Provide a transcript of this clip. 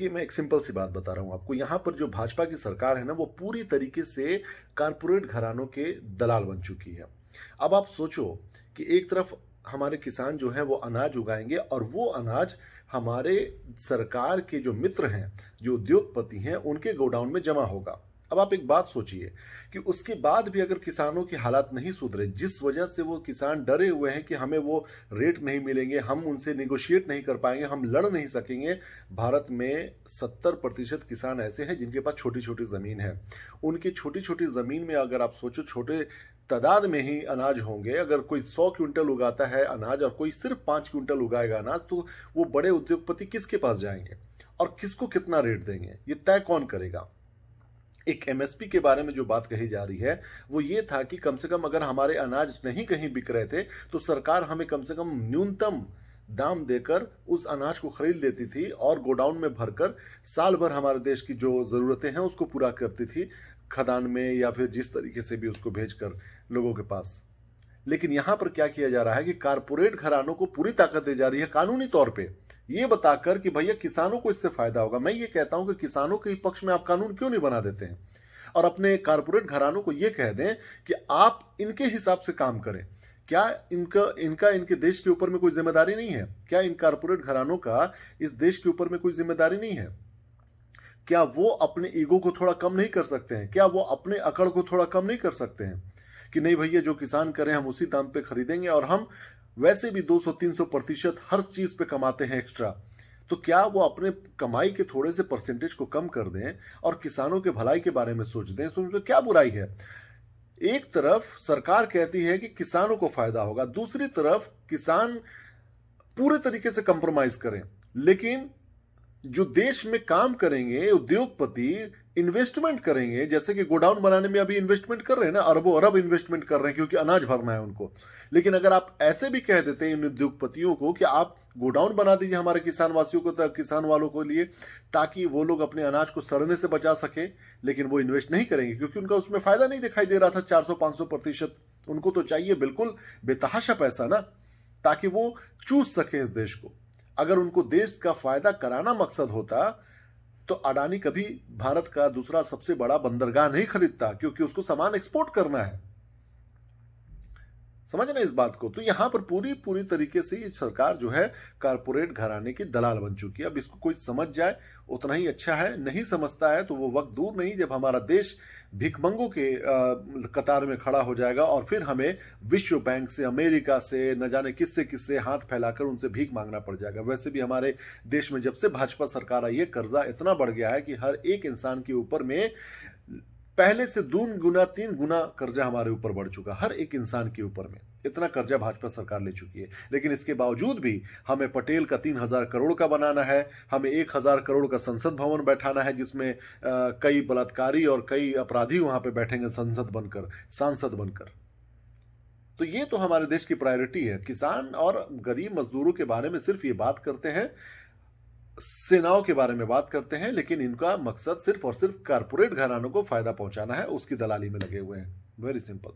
ये मैं एक सिंपल सी बात बता रहा हूँ आपको। यहाँ पर जो भाजपा की सरकार है ना, वो पूरी तरीके से कारपोरेट घरानों के दलाल बन चुकी है। अब आप सोचो कि एक तरफ हमारे किसान जो हैं वो अनाज उगाएंगे और वो अनाज हमारे सरकार के जो मित्र हैं, जो उद्योगपति हैं, उनके गोडाउन में जमा होगा। अब आप एक बात सोचिए कि उसके बाद भी अगर किसानों की हालात नहीं सुधरे, जिस वजह से वो किसान डरे हुए हैं कि हमें वो रेट नहीं मिलेंगे, हम उनसे नेगोशिएट नहीं कर पाएंगे, हम लड़ नहीं सकेंगे। भारत में 70% किसान ऐसे हैं जिनके पास छोटी छोटी ज़मीन है। उनकी छोटी छोटी ज़मीन में अगर आप सोचो छोटे तादाद में ही अनाज होंगे, अगर कोई 100 क्विंटल उगाता है अनाज और कोई सिर्फ 5 क्विंटल उगाएगा अनाज, तो वो बड़े उद्योगपति किसके पास जाएंगे और किसको कितना रेट देंगे, ये तय कौन करेगा। एक एमएसपी के बारे में जो बात कही जा रही है वो ये था कि कम से कम अगर हमारे अनाज नहीं कहीं बिक रहे थे तो सरकार हमें कम से कम न्यूनतम दाम देकर उस अनाज को खरीद लेती थी और गोडाउन में भरकर साल भर हमारे देश की जो ज़रूरतें हैं उसको पूरा करती थी, खदान में या फिर जिस तरीके से भी उसको भेजकर लोगों के पास। लेकिन यहां पर क्या किया जा रहा है कि कारपोरेट घरानों को पूरी ताकत दी जा रही है कानूनी तौर पे, ये बताकर कि भैया किसानों को इससे फायदा होगा। मैं ये कहता हूं कि किसानों के पक्ष में आप कानून क्यों नहीं बना देते हैं और अपने कारपोरेट घरानों को ये कह दें कि आप इनके हिसाब से काम करें। क्या इनके देश के ऊपर में कोई जिम्मेदारी नहीं है? क्या इन कारपोरेट घरानों का इस देश के ऊपर में कोई जिम्मेदारी नहीं है? क्या वो अपने ईगो को थोड़ा कम नहीं कर सकते हैं? क्या वो अपने अकड़ को थोड़ा कम नहीं कर सकते हैं कि नहीं भैया जो किसान करें हम उसी दाम पे खरीदेंगे और हम वैसे भी 200-300% हर चीज पे कमाते हैं एक्स्ट्रा। तो क्या वो अपने कमाई के थोड़े से परसेंटेज को कम कर दें और किसानों के भलाई के बारे में सोच दें? तो उसमें क्या बुराई है? एक तरफ सरकार कहती है कि किसानों को फायदा होगा, दूसरी तरफ किसान पूरे तरीके से कंप्रोमाइज करें, लेकिन जो देश में काम करेंगे उद्योगपति इन्वेस्टमेंट करेंगे, जैसे कि गोडाउन बनाने में अभी इन्वेस्टमेंट कर रहे हैं ना, अरबों अरब इन्वेस्टमेंट कर रहे हैं क्योंकि अनाज भरना है उनको। लेकिन अगर आप ऐसे भी कह देते हैं इन उद्योगपतियों को कि आप गोडाउन बना दीजिए हमारे किसान वासियों को, किसान वालों को लिए, ताकि वो लोग अपने अनाज को सड़ने से बचा सके, लेकिन वो इन्वेस्ट नहीं करेंगे क्योंकि उनका उसमें फायदा नहीं दिखाई दे रहा था 400-500%। उनको तो चाहिए बिल्कुल बेतहाशा पैसा ना, ताकि वो चूस सके इस देश को। अगर उनको देश का फायदा कराना मकसद होता तो अडानी कभी भारत का दूसरा सबसे बड़ा बंदरगाह नहीं खरीदता, क्योंकि उसको सामान एक्सपोर्ट करना है। समझ रहे इस बात को? तो यहां पर पूरी पूरी तरीके से ये सरकार जो है कारपोरेट घराने की दलाल बन चुकी है। अब इसको कोई समझ जाए उतना ही अच्छा है, नहीं समझता है तो वो वक्त दूर नहीं जब हमारा देश भिखमंगों के कतार में खड़ा हो जाएगा और फिर हमें विश्व बैंक से, अमेरिका से, न जाने किससे किससे हाथ फैलाकर उनसे भीख मांगना पड़ जाएगा। वैसे भी हमारे देश में जब से भाजपा सरकार आई है कर्जा इतना बढ़ गया है कि हर एक इंसान के ऊपर में पहले से 2 गुना 3 गुना कर्जा हमारे ऊपर बढ़ चुका, हर एक इंसान के ऊपर में इतना कर्जा भाजपा सरकार ले चुकी है। लेकिन इसके बावजूद भी हमें पटेल का 3,000 करोड़ का बनाना है, हमें 1,000 करोड़ का संसद भवन बैठाना है जिसमें कई बलात्कारी और कई अपराधी वहां पे बैठेंगे संसद बनकर, सांसद बनकर। तो ये तो हमारे देश की प्रायोरिटी है। किसान और गरीब मजदूरों के बारे में सिर्फ ये बात करते हैं, सेनाओं के बारे में बात करते हैं, लेकिन इनका मकसद सिर्फ और सिर्फ कारपोरेट घरानों को फायदा पहुंचाना है, उसकी दलाली में लगे हुए हैं। Very simple.